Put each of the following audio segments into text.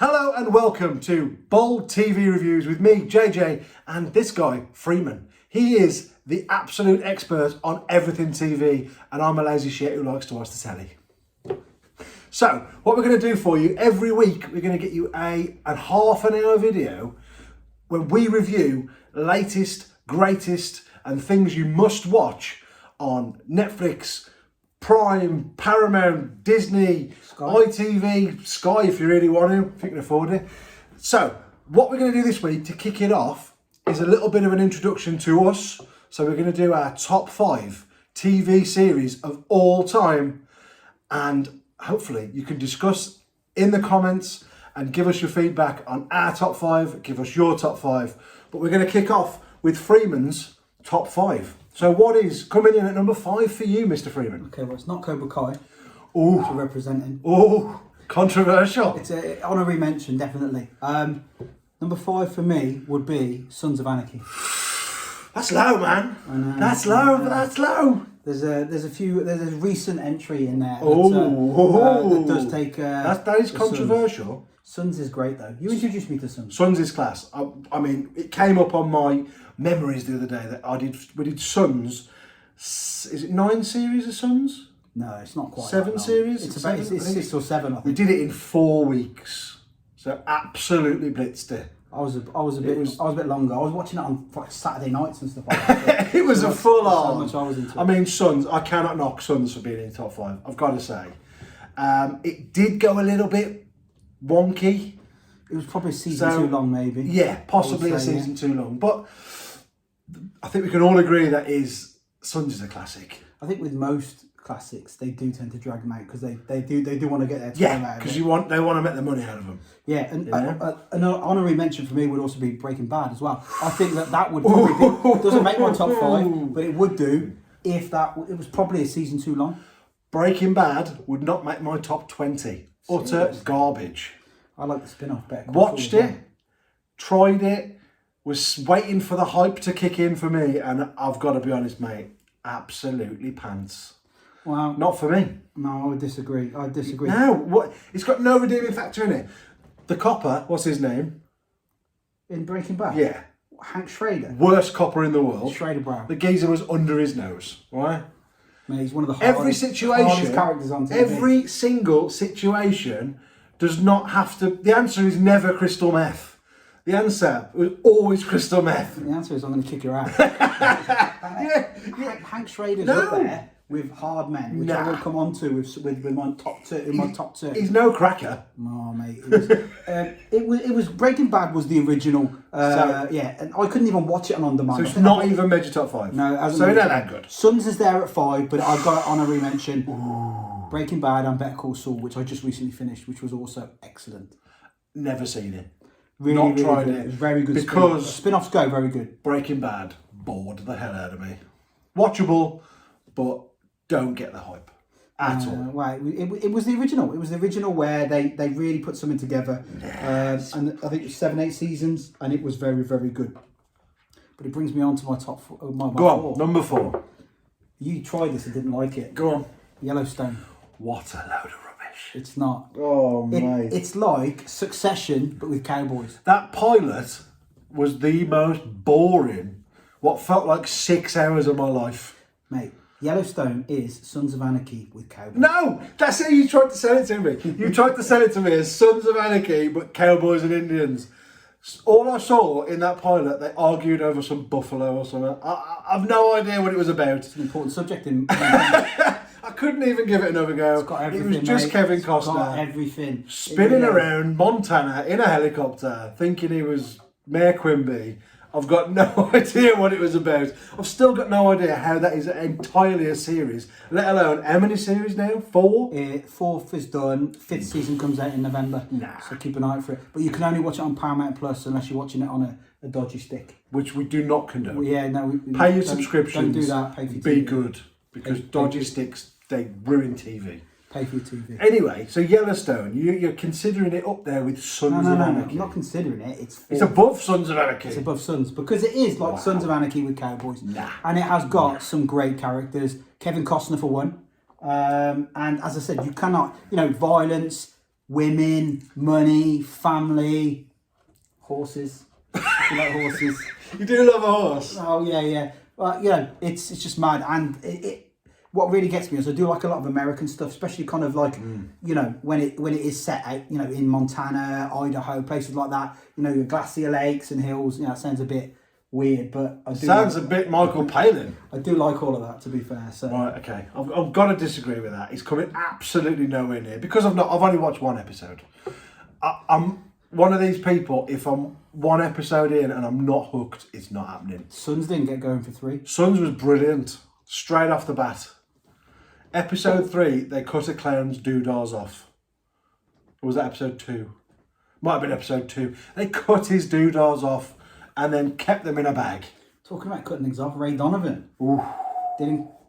Hello and welcome to Bold TV Reviews with me, JJ, and this guy, Freeman. He is the absolute expert on everything TV, and I'm a lazy shit who likes to watch the telly. So, what we're going to do for you, every week we're going to get you a half an hour video when we review latest, greatest, and things you must watch on Netflix, Prime, Paramount, Disney, Sky. ITV, Sky if you really want to, if you can afford it. So, what we're going to do this week to kick it off is a little bit of an introduction to us. So we're going to do our top 5 TV series of all time, and hopefully you can discuss in the comments and give us your feedback on our top 5, give us your top 5. But we're going to kick off with Freeman's top 5. So what is coming in at number 5 for you, Mr. Freeman? Okay, well, it's not Cobra Kai. Oh, which you're representing. Oh, controversial. It's an honorary mention, definitely. Number 5 for me would be Sons of Anarchy. That's low, man. That's low. That's low. There's a recent entry in there that does take. That is controversial. Sons is great though. You introduced me to Sons. Sons is class. I mean, it came up on my memories the other day that we did Sons. Is it 9 series of Sons? No, it's not quite. 7 series. It's about 6 or 7. I think. We did it in 4 weeks, so absolutely blitzed it. I was a bit longer. I was watching it on Saturday nights and stuff like that. It was a full on. So much I was into it. I mean, Sons. I cannot knock Sons for being in the top 5. I've got to say, it did go a little bit wonky. It was probably a season too long, maybe. Yeah, possibly a season too long. But I think we can all agree that Sons is a classic. I think with most classics, they do tend to drag them out because they do want to get their time out of it. Because they want to make the money out of them. Yeah, and an honorary mention for me would also be Breaking Bad as well. I think that would probably be, doesn't make my top 5, but it would do if it was probably a season too long. Breaking Bad would not make my top 20. Utter garbage. I like the spin-off better. Watched it, tried it, was waiting for the hype to kick in for me, and I've got to be honest, mate, absolutely pants. Well, not for me. No, I would disagree. No, what? It's got no redeeming factor in it. The copper, what's his name? In Breaking Bad? Yeah. Hank Schrader. Worst copper in the world. Schrader Brown. The geezer was under his nose, right? Man, he's one of the hardest characters on TV. Every single situation does not have to... The answer is never crystal meth. The answer was always crystal meth. The answer is I'm going to kick your ass. Hank Schrader's up there with Hard Men, which I will come on to with my top two. He's no cracker. Oh, mate. It was Breaking Bad was the original. And I couldn't even watch it on demand. So it's not even made your top 5? No. So it's not that good. Sons is there at 5, but I've got an honorary mention. Breaking Bad and Better Call Saul, which I just recently finished, which was also excellent. Never seen it. Really tried good. it. It was very good. Because spin-offs go very good. Breaking Bad bored the hell out of me. Watchable, but don't get the hype at all. Right, it was the original. It was the original where they really put something together. Yes. And I think it was 7-8 seasons, and it was very, very good. But it brings me on to my top 4. Go on, number 4. You tried this and didn't like it. Go on. Yellowstone. What a load of rubbish. It's not. Oh, mate. It's like Succession, but with cowboys. That pilot was the most boring, what felt like 6 hours of my life. Mate, Yellowstone is Sons of Anarchy with cowboys. No, that's how you tried to sell it to me. You tried to sell it to me as Sons of Anarchy, but cowboys and Indians. All I saw in that pilot, they argued over some buffalo or something. I've no idea what it was about. It's an important subject in... I couldn't even give it another go. It was just Kevin Costner. It's got everything. Spinning around Montana in a helicopter, thinking he was Mayor Quimby. I've got no idea what it was about. I've still got no idea how that is entirely a series, let alone how many series now? 4? 4th is done. 5th season comes out in November. Nah. So keep an eye out for it. But you can only watch it on Paramount Plus unless you're watching it on a dodgy stick. Which we do not condone. Well, yeah, no. Pay your subscriptions. Don't do that. Pay for your TV. Be good. Because dodgy sticks, they ruin TV. Pay for your TV. Anyway, so Yellowstone, you're considering it up there with Sons of Anarchy. No, I'm not considering it. It's above Sons of Anarchy. It's above Sons because it is like Sons of Anarchy with cowboys. Nah. And it has got some great characters. Kevin Costner for one. And as I said, you cannot, violence, women, money, family, horses. You like horses? You do love a horse. Oh yeah. Well, you know, it's just mad, and what really gets me is I do like a lot of American stuff, especially kind of like you know when it is set out, you know, in Montana, Idaho, places like that. You know, your glacier lakes and hills. You know, it sounds a bit weird, but I do Sounds a bit Michael Palin. I do like all of that, to be fair. So Right, okay. I've got to disagree with that. He's coming absolutely nowhere near because I've only watched one episode. I'm one of these people. If I'm one episode in and I'm not hooked, it's not happening. Sons didn't get going for 3. Sons was brilliant, straight off the bat. Episode 3, they cut a clown's doodahs off. Or was that episode 2? Might have been episode 2. They cut his doodahs off and then kept them in a bag. Talking about cutting things off, Ray Donovan. Ooh.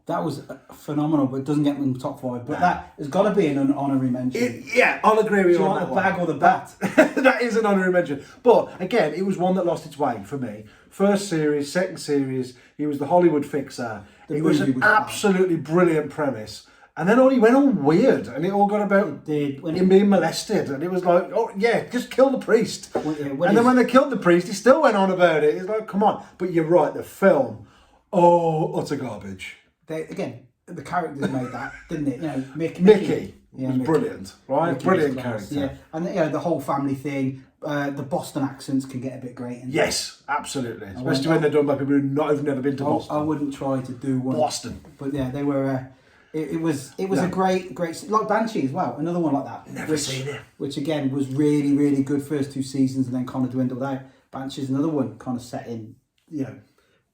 That was phenomenal, but it doesn't get in the top 5. But that has got to be an honorary mention. Yeah, I'll agree with you Do you on like that the bag or the bat? That is an honorary mention. But again, it was one that lost its way for me. First series, second series, he was the Hollywood fixer. It was an absolutely brilliant premise. And then he went all weird, and it all got about him being molested, and it was like, oh yeah, just kill the priest. And then when they killed the priest, he still went on about it. It's like, come on. But you're right, the film, utter garbage. The characters made that, didn't it? You know, Mickey was brilliant, right? Mickey brilliant was character. Yeah, and you know the whole family thing. The Boston accents can get a bit grating. Yes, absolutely. Especially when they're done by people who've never been to Boston. I wouldn't try to do one. Boston. But yeah, they were. It was a great like Banshee as well. Another one like that. Never seen it. Which again was really, really good first 2 seasons and then kind of dwindled out. Banshee's another one kind of set in, you know,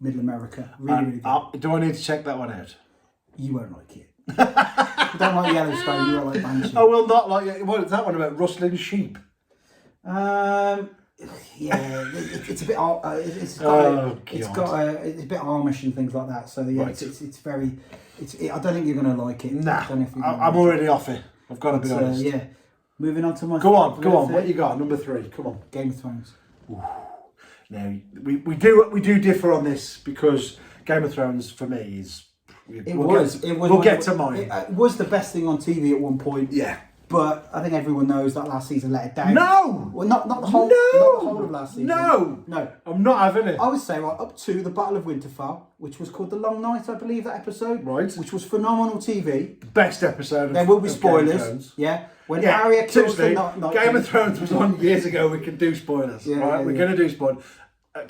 Middle America. Really, really good. Do I need to check that one out? You won't like it. You don't like Yellowstone, you won't like Banshee. I will not like it. What is that one about? Rustling sheep? Yeah, it's a bit. It's a bit Amish and things like that. So yeah, Right. it's very. I don't think you're going to like it. Nah, I'm I'm already off it. I've got to be honest. Yeah. Moving on to my. Go on. What you got? Number 3. Come on. Game of Thrones. Now we do differ on this because Game of Thrones for me is. We'll get to mine. It was the best thing on TV at one point. Yeah. But I think everyone knows that last season let it down. No! Well, not the whole, No! not the whole of last season. No! No. I'm not having it. I would say right up to the Battle of Winterfell, which was called The Long Night, I believe, that episode. Right. Which was phenomenal TV. Best episode of There will be of Game of spoilers. Thrones. Yeah. When Arya kills the Night Game King. of Thrones was on years ago. We can do spoilers. Yeah, right? yeah, We're yeah. going to do spoilers.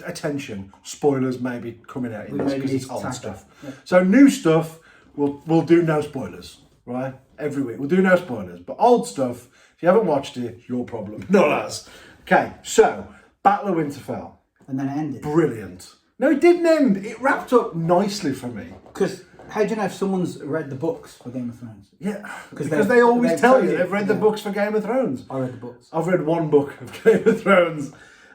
Attention, spoilers may be coming out in this because it's old stuff. Yeah. So new stuff, we'll do no spoilers, right? Every week we'll do no spoilers. But old stuff, if you haven't watched it, your problem, not ours. Okay, so Battle of Winterfell, And then it ended. brilliant. No, it didn't end. It wrapped up nicely for me. Because how do you know if someone's read the books for Game of Thrones? Yeah, Because because they always they tell tell you you, they've read the yeah. books for Game of Thrones. I read the books. I've read one book of Game of Thrones.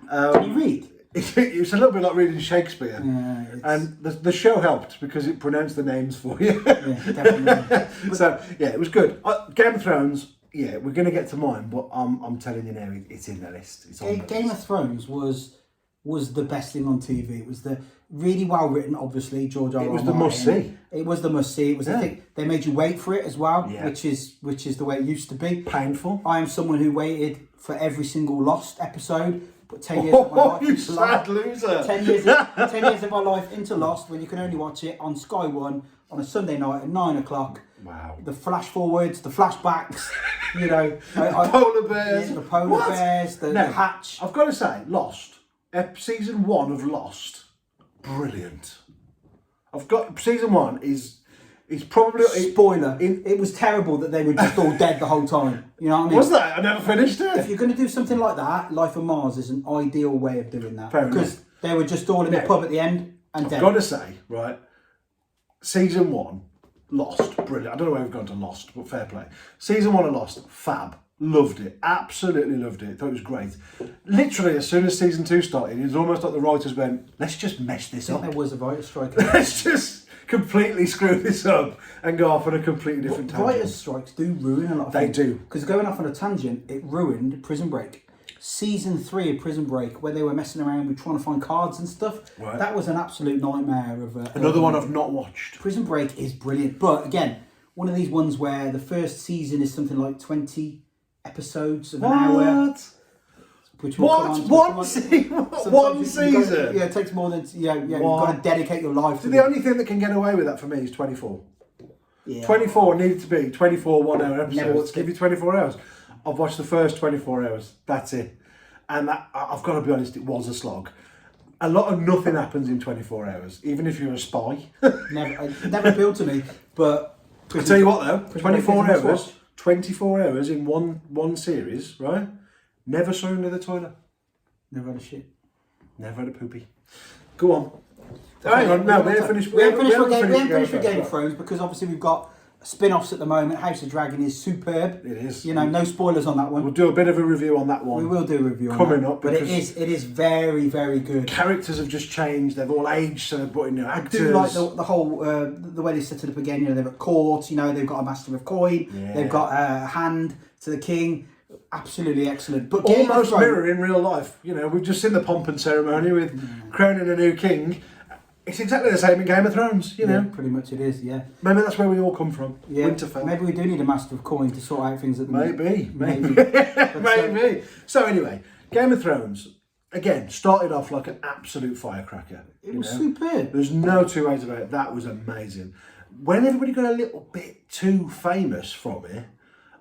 Can you read? It's a little bit like reading Shakespeare. Yeah, And the show helped because it pronounced the names for you. Yeah, definitely. So, yeah, it was good. Game of Thrones, yeah, we're going to get to mine, but I'm telling you now, it's in the list. It's on the Game list. of Thrones was the best thing on TV. It was the really well written, obviously. George R. R. It was the Martin. must-see. It was the must see. It was the thing. They made you wait for it as well, Yeah. which is the way it used to be. Painful. I am someone who waited for every single Lost episode, but 10 years of my life You into sad Lost. loser. 10 years of my life into Lost when you can only watch it on Sky One on a Sunday night at 9 o'clock. Wow. The flash forwards, the flashbacks, you know, Polar bears. yeah, the polar What? bears, the Now, hatch. I've got to say, Lost, season 1 of Lost, brilliant. Season 1 is probably Spoiler. It was terrible that they were just all dead the whole time. You know what I mean? Was that? I never finished If it. you're going to do something like that, Life on Mars is an ideal way of doing that. Fair because enough. they were just all in the Now, pub at the end and dead. I've got to say, right, season 1, Lost, brilliant. I don't know where we've gone to Lost, but fair play. Season 1 of Lost, fab. Loved it. Absolutely loved it. Thought it was great. Literally, as soon as season 2 started, it was almost like the writers went, let's just mess this I up. think there was a writer's strike. Let's just completely screw this up and go off on a completely different tangent. Writers' strikes do ruin a lot of They things. do. Because going off on a tangent, it ruined Prison Break. Season 3 of Prison Break, where they were messing around with trying to find cards and stuff, Right. that was an absolute nightmare. Another one I've not watched. Prison Break is brilliant, but again, one of these ones where the first season is something like 20 episodes of an hour. What? Which will come on, One season? Yeah, it takes more than you've got to dedicate your life to the only thing that can get away with that for me is 24. Yeah. 24 needed to be 24 1-hour episodes. Never watched Give you 24 hours. I've watched the first 24 hours. That's it. And I've got to be honest, it was a slog. A lot of nothing happens in 24 hours, even if you're a spy. never appealed to me, but I'll tell you what though, 24 hours in one series, right? Never saw him near the toilet. Never had a shit. Never had a poopy. Go on. Hang on, no, we haven't finished. We haven't finished with Game of Thrones because obviously we've got spin-offs at the moment. House of Dragon is superb. It is. You know, no spoilers on that one. We'll do a bit of a review on that one. We will do a review on coming that. up, but it is very, very good. Characters have just changed. They've all aged, so they've brought in new actors. I do like the whole the way they set it up again. You know, they're at court. You know, they've got a master of coin. Yeah. They've got a hand to the king. Absolutely excellent. But almost mirror in real life. You know, we've just seen the pomp and ceremony with crowning a new king. It's exactly the same in Game of Thrones, you know. Pretty much it is, yeah. Maybe that's where we all come from. Yeah. Winterfell. Maybe we do need a master of coin to sort out things at the Maybe. But, Maybe. So anyway, Game of Thrones, again, started off like an absolute firecracker. It was superb. There's no two ways about it. That was amazing. When everybody got a little bit too famous from it,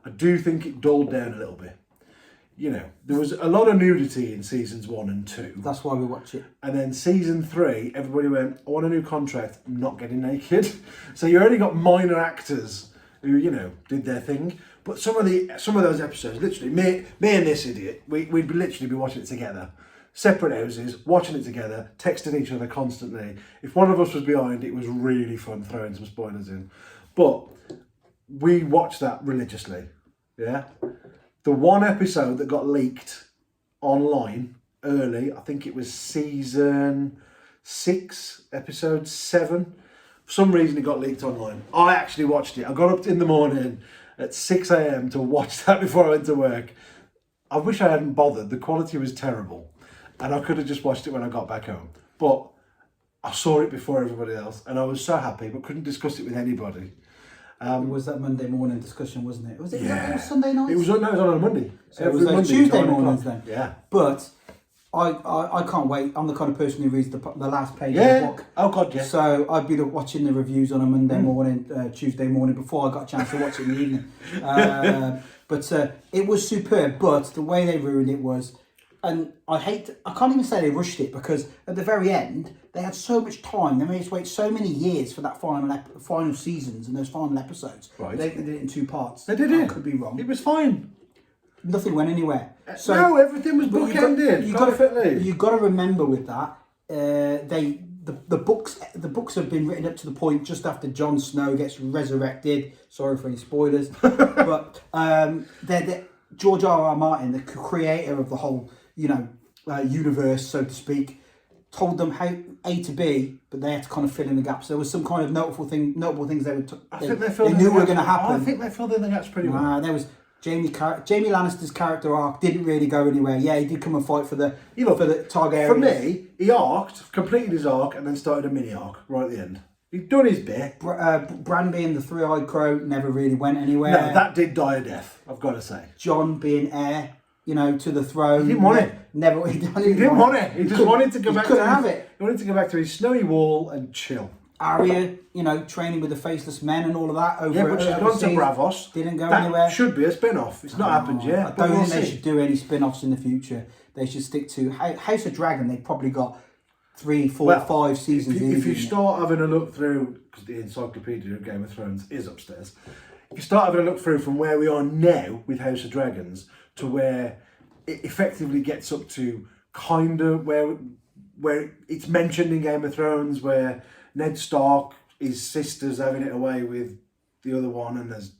I do think it dulled down a little bit. You know, there was a lot of nudity in seasons 1 and 2. That's why we watch it. And then season 3, everybody went, I want a new contract, I'm not getting naked. So you only got minor actors who, you know, did their thing. But some of those episodes, literally, me and this idiot, we'd literally be watching it together. Separate houses, watching it together, texting each other constantly. If one of us was behind, it was really fun throwing some spoilers in. But we watched that religiously, yeah? The one episode that got leaked online early, I think it was season 6, episode 7. For some reason it got leaked online. I actually watched it. I got up in the morning at 6 a.m. to watch that before I went to work. I wish I hadn't bothered. The quality was terrible. And I could have just watched it when I got back home. But I saw it before everybody else. And I was so happy, but couldn't discuss it with anybody. It was that Monday morning discussion, wasn't it? Was it Sunday night? It was on a Monday. So it was like Tuesday mornings then. Yeah. But I can't wait. I'm the kind of person who reads the last page of the book. Oh God, yeah. So I'd be watching the reviews on a Monday morning, Tuesday morning, before I got a chance to watch it in the evening. But it was superb. But the way they ruined it was, and I can't even say they rushed it, because at the very end they had so much time. They made us wait so many years for that final seasons and those final episodes. Right. They did it in 2 parts. They did it. I could be wrong. It was fine. Nothing went anywhere. So no, everything was bookended perfectly. You've got to remember with that, the books have been written up to the point just after Jon Snow gets resurrected. Sorry for any spoilers, but George R.R. Martin, the creator of the whole universe, so to speak, told them how A to B, but they had to kind of fill in the gaps. There was some kind of notable things they knew were going to happen. I think they filled in the gaps pretty well. There was Jamie Lannister's character arc didn't really go anywhere. Yeah, he did come and fight for the Targaryens. For me, he completed his arc, and then started a mini arc right at the end. He'd done his bit. Bran being the three-eyed crow never really went anywhere. No, that did die a death, I've got to say. Jon being heir, to the throne. He didn't want it. He didn't want it. He just wanted to go back. Couldn't have it. He wanted to go back to his snowy wall and chill. Arya, training with the faceless men and all of that. But she's gone to Bravos. Didn't go anywhere. That should be a spin-off. It's not happened yet. I don't think they should do any spin-offs in the future. They should stick to House of Dragon. They've probably got 3, 4, 5 seasons. If you start having a look through, because the encyclopedia of Game of Thrones is upstairs, if you start having a look through from where we are now with House of Dragons to where it effectively gets up to kind of where it's mentioned in Game of Thrones, where Ned Stark, his sister's having it away with the other one, and there's,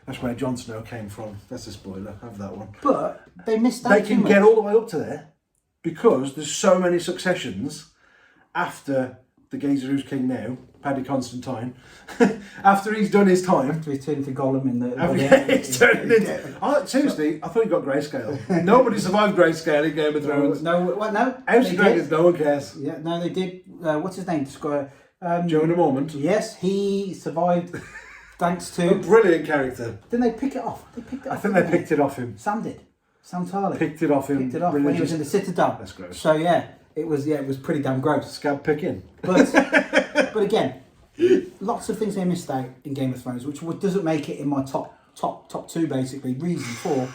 that's where Jon Snow came from. That's a spoiler. Have that one. But they missed that. They can get all the way up to there because there's so many successions after the geezer who's king now, Paddy Constantine. After he's done his time. After he's turned to Gollum in the. He's turning into. Seriously, I thought he got grayscale. Nobody survived grayscale in Game of Thrones. No. House of Dragons, no one cares. Yeah, no, they did. What's his name? Jonah Mormont. Yes, he survived Thanks A to... brilliant character. Didn't they pick it off? I think they picked it off him. Sam did. Sam Tarley. Picked it off him. Picked it off when he was in the Citadel. That's gross. So yeah, it was pretty damn gross. Scab picking. But again, lots of things they missed out in Game of Thrones, which doesn't make it in my top two basically. Reason for,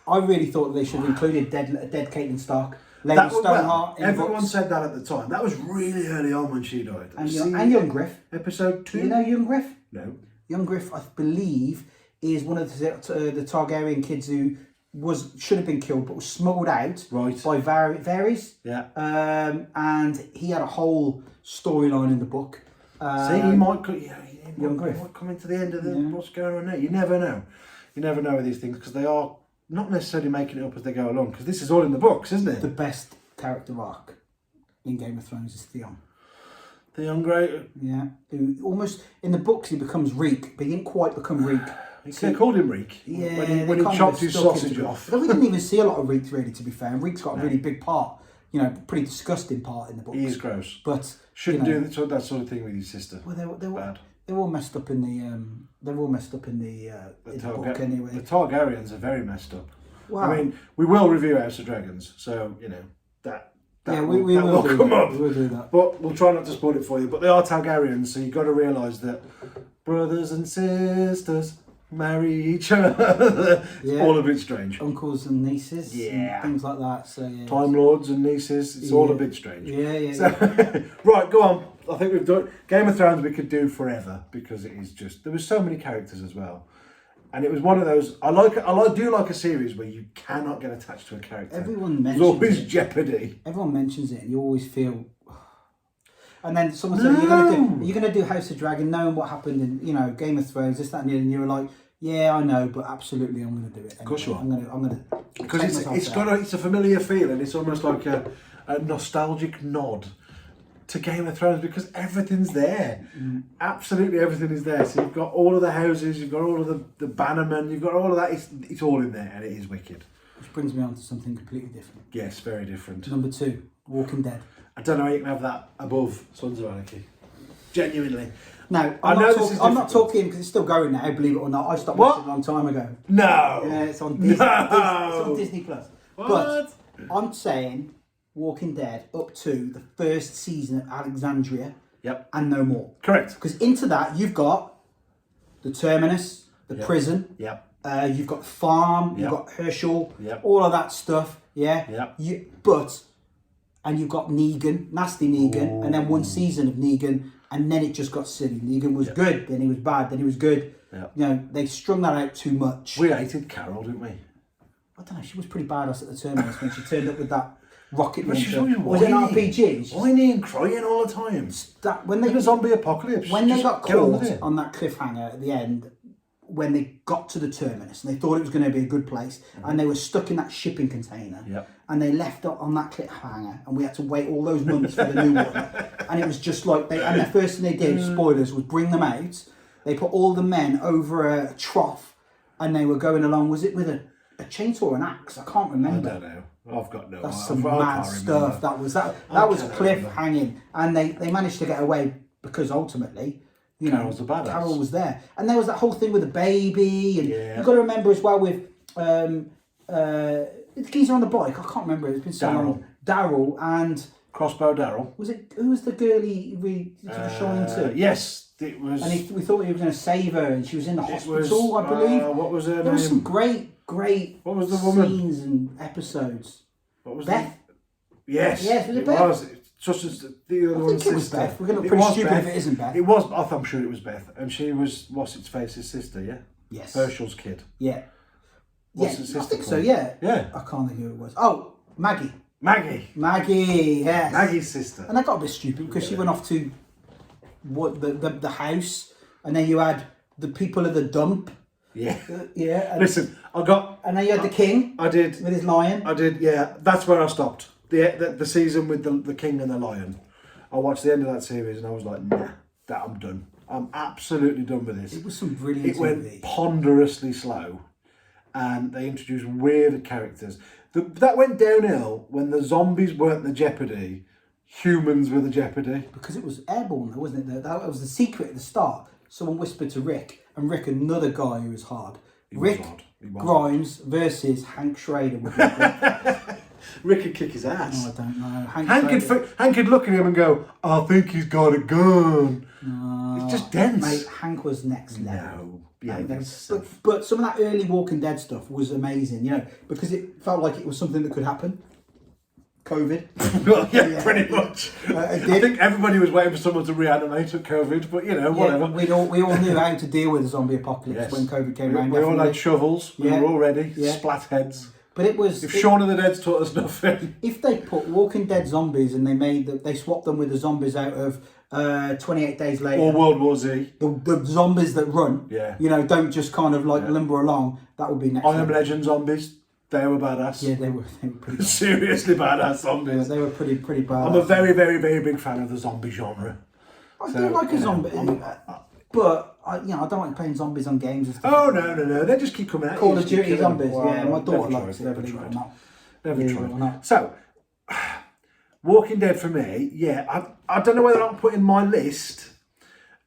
I really thought they should have included dead Catelyn Stark, Lady Stoneheart. Everyone said that at the time. That was really early on when she died. And young Griff. Episode 2. You know young Griff? No. Young Griff, I believe, is one of the Targaryen kids who should have been killed, but was smuggled out by Varys. Yeah. And he had a whole storyline in the book. See, he might come into the end of what's going on there. You never know. You never know with these things because they are not necessarily making it up as they go along. Because this is all in the books, isn't it? The best character arc in Game of Thrones is Theon. Theon Grey. Yeah. Who almost in the books he becomes Reek, but he didn't quite become Reek. They called him Reek. Yeah. When he chopped his sausage off. We didn't even see a lot of Reek really, to be fair. And Reek's got a really big part. You know, pretty disgusting part in the books. He is gross. But shouldn't do that sort of thing with your sister. Well, they're all messed up in the book anyway. The Targaryens are very messed up. Wow. I mean, we will review House of Dragons, so you know that we will come up. We will do that. But we'll try not to spoil it for you. But they are Targaryens, so you've got to realise that brothers and sisters marry each other. It's all a bit strange. Uncles and nieces, and things like that. So yeah. Time Lords and nieces. It's all a bit strange. Yeah. Right, go on. I think we've done Game of Thrones. We could do forever because it is just there was so many characters as well, and it was one of those. I do like a series where you cannot get attached to a character. Everyone mentions there's always it. jeopardy. Everyone mentions it, and you always feel. And then someone said, "You're gonna do House of Dragon, knowing what happened in Game of Thrones, this, that, and the other." And you were like, "Yeah, I know, but absolutely, I'm gonna do it." Anyway. Of course you are. I'm gonna. Because it's a familiar feeling. It's almost like a nostalgic nod to Game of Thrones because everything's there. Absolutely everything is there. So you've got all of the houses, you've got all of the bannermen, you've got all of that. It's all in there, and it is wicked. Which brings me on to something completely different. Yes, very different. Number 2, Walking Dead. I don't know how you can have that above Sons of Anarchy. Genuinely. No, I'm not talking because it's still going now, believe it or not. I stopped watching a long time ago. No. Yeah, it's on Disney. No. It's on Disney Plus. What? But I'm saying Walking Dead up to the first season of Alexandria. Yep. And no more. Correct. Because into that you've got the Terminus, the prison. Yep. You've got the farm. You've got Herschel. Yep. All of that stuff. Yeah. Yep. And you've got Negan, nasty Negan, and then one season of Negan, and then it just got silly. Negan was good, then he was bad, then he was good. Yep. You know, they strung that out too much. We hated Carol, didn't we? I don't know, she was pretty badass at the Terminus when she turned up with that rocket But she's launcher. always Was it an whiny. RPG? Whiny and crying all the time. In a zombie apocalypse. When they just got get on with caught it. on that cliffhanger at the end, when they got to the Terminus and they thought it was going to be a good place, and they were stuck in that shipping container, and they left it on that cliffhanger, and we had to wait all those months for the new one, and it was just like and the first thing they did, spoilers, was bring them out. They put all the men over a trough, and they were going along. Was it with a chainsaw or an axe? I can't remember. I don't know. I've got no. That's some mad stuff. That was cliffhanging, and they managed to get away because ultimately. Carol's a badass. Carol was there, and there was that whole thing with the baby, and you've got to remember as well with the geezer on the bike. I can't remember. It's been so long. Daryl and Crossbow Daryl. Who was the girl he was showing to? Yes, it was. And we thought he was going to save her, and she was in the hospital, I believe. What was her name? There was some great. What was the woman? Scenes and episodes. What was Beth? Yes. Yes, was it Beth? Was. Just as the other one's sister. It was Beth. We're going to look pretty stupid if it isn't Beth. It was. I'm sure it was Beth, and she was what's its face's sister. Yeah. Yes. Herschel's kid. Yeah. What's his sister I think called? so. Yeah. Yeah. I can't think who it was. Oh, Maggie. Maggie. Yes. Maggie's sister. And that got a bit stupid because she went off to the house, and then you had the people at the dump. Yeah. Yeah. Listen, And then you had the king. I did. With his lion. I did. Yeah. That's where I stopped. The season with the king and the lion. I watched the end of that series and I was like, nah, I'm done. I'm absolutely done with this. It was some brilliant It went TV. ponderously slow, and they introduced weird characters. That went downhill when the zombies weren't the jeopardy, humans were the jeopardy. Because it was airborne, though, wasn't it? That was the secret at the start. Someone whispered to Rick, And Rick, another guy who was hard. He Rick was hard. He was Grimes versus Hank Schrader would be good. Rick could kick his ass. Oh, I don't know. Hank could look at him and go, I think he's got a gun. It's just dense. Mate, Hank was next level. No. Yeah, but some of that early Walking Dead stuff was amazing, because it felt like it was something that could happen. COVID. Well, yeah, pretty much. I think everybody was waiting for someone to reanimate at COVID, but whatever. We all knew how to deal with the zombie apocalypse when COVID came around. We all had shovels. We were all ready. Yeah. Splat heads. But it was. If Shaun of the Dead's taught us nothing. If they put Walking Dead zombies and they swapped them with the zombies out of 28 Days Later, or World War Z, the zombies that run, don't just kind of limber along, that would be next. I Am Legend zombies. They were badass. Yeah, they were pretty bad. Seriously badass zombies. Yeah, they were pretty badass. I'm a very, very, very big fan of the zombie genre. I do like a zombie, but I don't like playing zombies on games and stuff. Oh, no. They just keep coming out. Call of Duty zombies, well, my daughter likes it. Never tried. Never tried. So, Walking Dead for me, I don't know whether I'm putting my list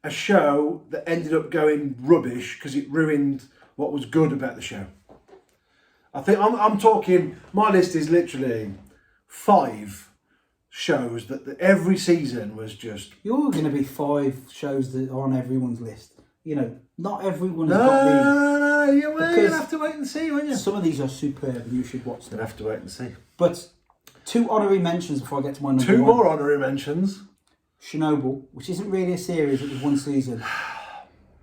a show that ended up going rubbish because it ruined what was good about the show. I think I'm talking, my list is literally 5 shows that every season was just... You're going to be 5 shows that are on everyone's list. Not everyone has got these. No, you'll have to wait and see, won't you? Some of these are superb and you should watch them. You'll have to wait and see. But 2 honorary mentions before I get to my number 2 one. more honorary mentions. Chernobyl, which isn't really a series, it was 1 season.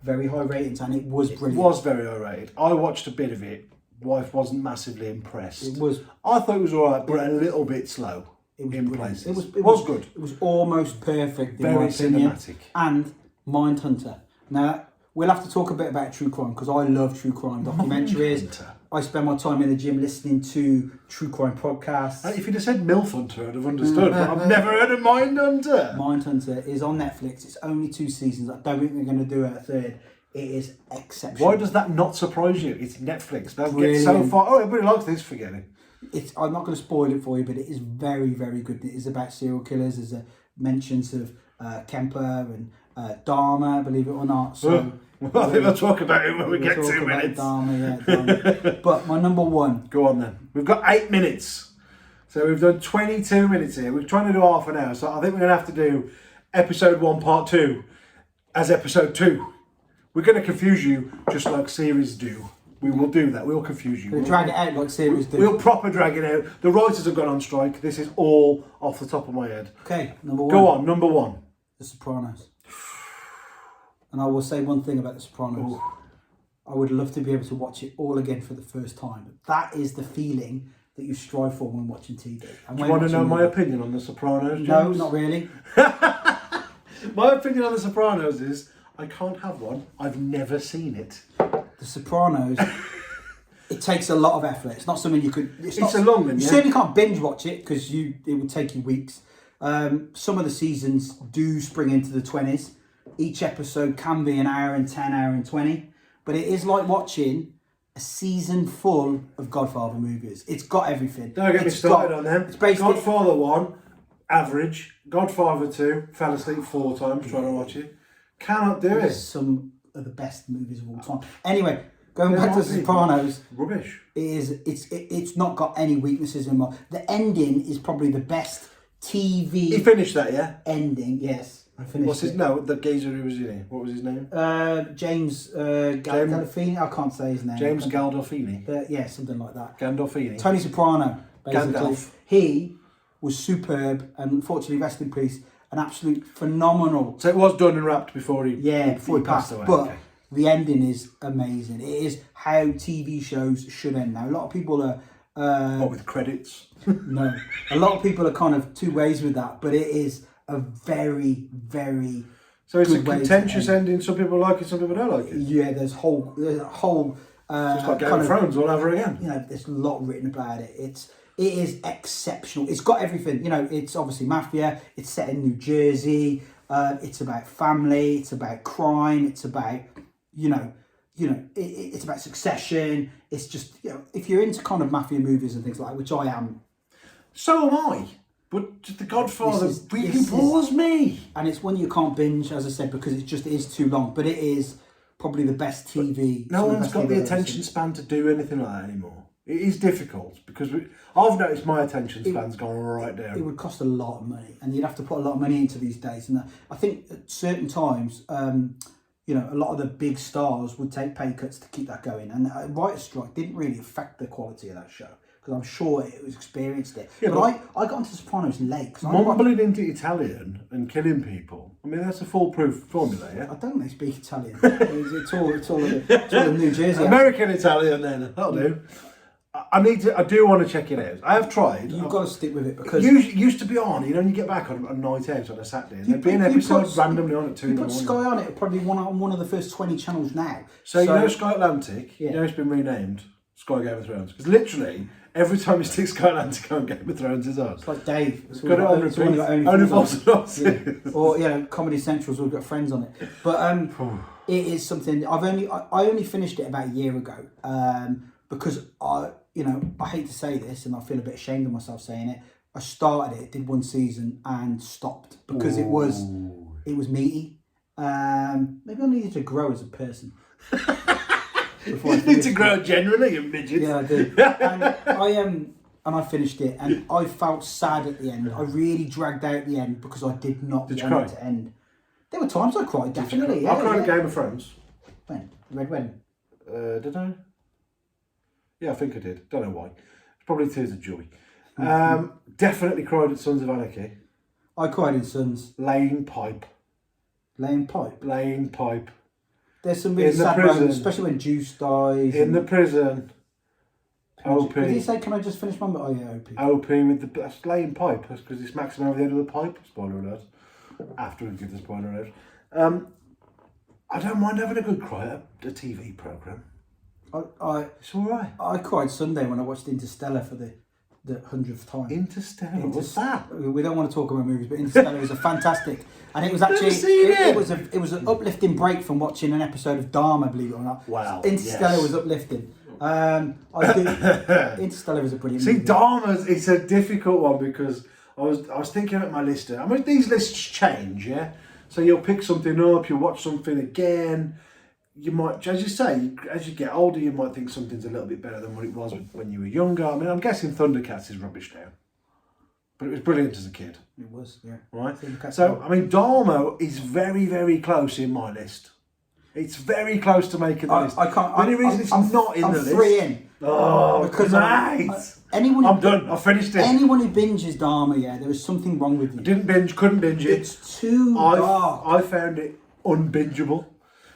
Very high ratings and it was brilliant. It was very high rated. I watched a bit of it. Wife wasn't massively impressed. It was. I thought it was alright, but a little bit slow. It was in brilliant. places. It was good. It was almost perfect in my opinion. Cinematic. And Mindhunter. Now we'll have to talk a bit about true crime because I love true crime documentaries. I spend my time in the gym listening to true crime podcasts. If you'd have said MILF Hunter, I'd have understood. But I've never heard of Mindhunter. Mindhunter is on Netflix. It's only 2 seasons. I don't think they're going to do a 3rd. It is exceptional. Why does that not surprise you? It's Netflix. They'll get so far. Oh, everybody likes this. Forget it. I'm not going to spoil it for you, but it is very, very good. It is about serial killers. There's mentions of Kemper and Dharma, believe it or not. So, I think we'll talk about it when we get 2 minutes. Dharma. But my number 1. Go on then. We've got 8 minutes. So we've done 22 minutes here. We're trying to do half an hour. So I think we're going to have to do episode 1, part 2 as episode 2. We're going to confuse you just like series do. We will do that. We'll confuse you. We'll drag it out like series do. We'll proper drag it out. The writers have gone on strike. This is all off the top of my head. Okay, number 1. Go on, number 1. The Sopranos. And I will say one thing about The Sopranos. Ooh. I would love to be able to watch it all again for the first time. That is the feeling that you strive for when watching TV. And do you want to know my opinion on The Sopranos, James? No, not really. My opinion on The Sopranos is I can't have one. I've never seen it. The Sopranos, it takes a lot of effort. It's not something you could... It's a long one, You certainly can't binge watch it because it would take you weeks. Some of the seasons do spring into the 20s. Each episode can be an hour and 10, hour and 20. But it is like watching a season full of Godfather movies. It's got everything. Don't get me started on them. It's basically Godfather 1, average. Godfather 2, fell asleep 4 times trying to watch it. Cannot do it. Some of the best movies of all time. Anyway, going back to The Sopranos. Rubbish. It's not got any weaknesses in it. The ending is probably the best TV. He finished that, yeah? Ending, yes. I finished What's his name? No, the geezer who was in it. What was his name? James Gandolfini. I can't say his name. James Gandolfini. Yeah, something like that. Gandolfini. Tony Soprano, basically. Gandalf. He was superb, and unfortunately, rest in peace, an absolute phenomenal. So it was done and wrapped before he passed away. But the ending is amazing. It is how TV shows should end. Now, a lot of people are. What, with credits? No, a lot of people are kind of 2 ways with that, but it is a very, very. So it's a contentious ending. Some people like it, some people don't like it. Yeah, there's a whole. It's like Game of Thrones all over again. There's a lot written about it. It is exceptional. It's got everything. It's obviously mafia. It's set in New Jersey. It's about family. It's about crime. It's about it's about succession. It's just if you're into kind of mafia movies and things like that, which I am. So am I. But The Godfather really bores me. And it's one you can't binge, as I said, because it is too long. But it is probably the best TV. No one's got the attention span to do anything like that anymore. It is difficult because I've noticed my attention span's gone right down. It would cost a lot of money, and you'd have to put a lot of money into these days. And I think at certain times, you know, a lot of the big stars would take pay cuts to keep that going. And a writer's strike didn't really affect the quality of that show, because I'm sure it was experienced it. Yeah, but I got into Sopranos late. Mumbling into Italian and killing people. I mean, that's a foolproof formula, yeah? I don't think they speak Italian. it's all in New Jersey. American Italian then, that'll do. I do want to check it out. I have tried. You've got to stick with it, because it used to be on, you know, when you get back on a night out on a Saturday, and there'd be an episode randomly on at 2 in the morning. You put Sky on it, it'll probably be on one of the first 20 channels now. So you know Sky Atlantic, you know it's been renamed Sky Game of Thrones, because literally every time you stick Sky Atlantic on, Game of Thrones is on. It's like Dave. It's got it on repeat. Only false. Or, you know, Comedy Central's all got Friends on it. But it is something, I only finished it about a year ago, because you know, I hate to say this, and I feel a bit ashamed of myself saying it. I started it, did one season, and stopped because it was meaty. Maybe I needed to grow as a person. You need to grow generally, you midget. Yeah, I do. And I finished it, and I felt sad at the end. I really dragged out the end because I did not want it to end. There were times I cried, definitely. I cried at Game of Thrones. When? Red Wedding? Did I? Yeah, I think I did. Don't know why. It's probably tears of joy. Definitely cried at Sons of Anarchy. I cried in Sons. Laying pipe. Laying pipe? Laying pipe. There's some really sad moments, especially when Juice dies. In the prison. OP. Did he say, can I just finish my... Oh, yeah, OP. OP with the... That's laying pipe. That's because he smacks him over the end of the pipe. Spoiler alert. After we give the spoiler alert. I don't mind having a good cry at a TV programme. It's all right. I cried Sunday when I watched Interstellar for the 100th time. Interstellar? What's that? We don't want to talk about movies, but Interstellar is a fantastic... And it was actually... It was an uplifting break from watching an episode of Dharma, believe it or not. Wow. Interstellar was uplifting. Interstellar is a brilliant movie. See, Dharma, it's a difficult one because I was thinking about my list. I mean, these lists change, yeah? So you'll pick something up, you'll watch something again. You might, as you say, as you get older, you might think something's a little bit better than what it was when you were younger. I mean, I'm guessing Thundercats is rubbish now. But it was brilliant as a kid. It was, yeah. Right? So, I mean, Dharma is very, very close in my list. It's very close to making the list. I can't... The only reason it's not in the list... I'm 3 in. Oh, because I'm done. I finished it. Anyone who binges Dharma, yeah, there is something wrong with you. Didn't binge, couldn't binge it. It's too dark. I found it unbingeable.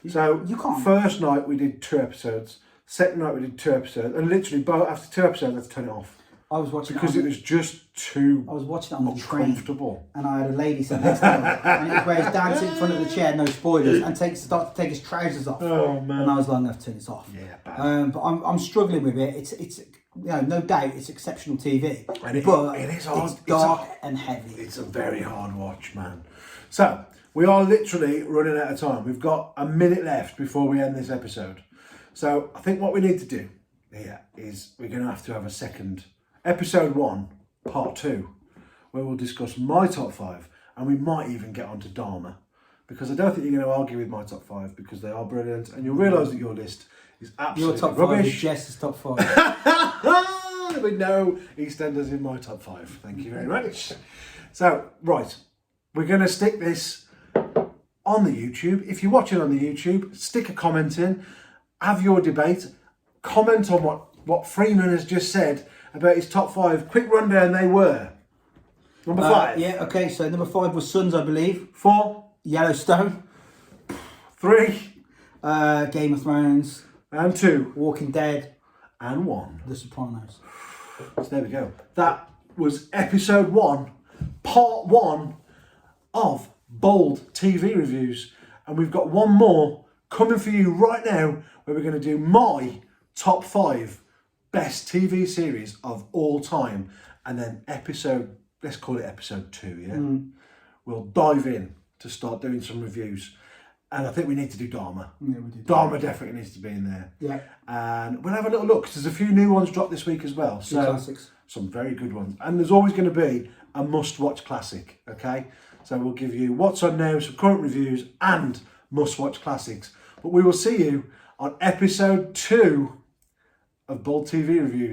So, you can't. First night we did 2 episodes. Second night we did 2 episodes. And literally, after 2 episodes, I had to turn it off. I was watching because it was just too I was watching it on the train, and I had a lady sat next to me, and it was where his dad sits in front of the chair, no spoilers, and starts to take his trousers off. Oh man! And I was long enough to turn this off. Yeah, bad. But I'm struggling with it. It's you know, no doubt it's exceptional TV, but it is hard. It's dark and heavy. It's a very hard watch, man. So we are literally running out of time. We've got a minute left before we end this episode. So I think what we need to do here is we're going to have a second. Episode 1, part 2, where we'll discuss my top 5, and we might even get onto Dharma, because I don't think you're going to argue with my top 5 because they are brilliant, and you'll realise that your list is absolutely your top rubbish. 5 is Jess's top 5. With no EastEnders in my top 5. Thank you very much. So, right, we're going to stick this on the YouTube. If you're watching on the YouTube, stick a comment in, have your debate, comment on what Freeman has just said about his top 5. Quick rundown, they were. Number 5. Yeah, okay, so number 5 was Sons, I believe. 4. Yellowstone. 3. Game of Thrones. And 2. Walking Dead. And 1. The Sopranos. So there we go. That was episode 1, part 1 of Bold TV Reviews. And we've got one more coming for you right now, where we're going to do my top 5 best TV series of all time, and then let's call it episode 2, yeah? We'll dive in to start doing some reviews, and I think we need to do Dharma. Yeah, we do. Dharma definitely needs to be in there. Yeah. And we'll have a little look, because there's a few new ones dropped this week as well. So classics. Some very good ones. And there's always going to be a must-watch classic, okay? So we'll give you what's on now, some current reviews, and must-watch classics But we will see you on episode 2 of Bold TV Reviews.